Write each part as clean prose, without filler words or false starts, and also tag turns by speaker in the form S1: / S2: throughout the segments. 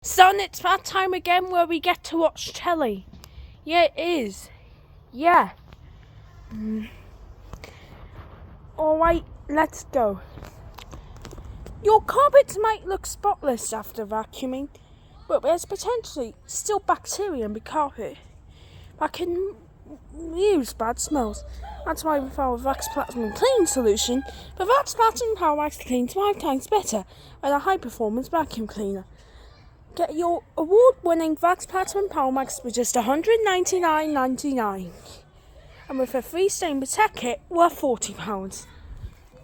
S1: Son, it's that time again where we get to watch telly. Yeah, it is. Yeah. Alright, let's go. Your carpets might look spotless after vacuuming, but there's potentially still bacteria in the carpet that can use bad smells. That's why with our Vax Platinum Clean solution, the Vax Platinum Power Wax cleans 5 times better than a high-performance vacuum cleaner. Get your award-winning Vax Platinum Power Max for just $199.99. And with a free stain protect kit worth £40.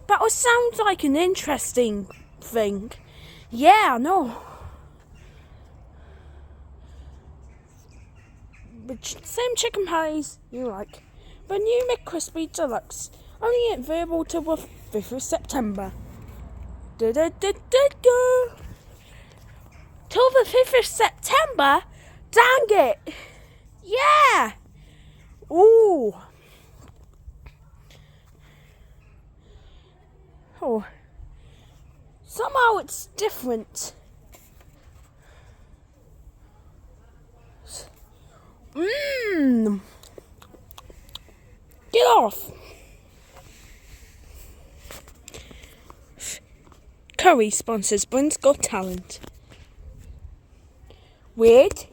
S1: That sounds like an interesting thing. Yeah, I know. The same chicken patties you like. The new McCrispy Deluxe. Only available till the 5th of September. Till the 5th of September? Dang it! Yeah! Ooh. Oh. Somehow it's different. Get off! Curry sponsors Britain's Got Talent. Weird?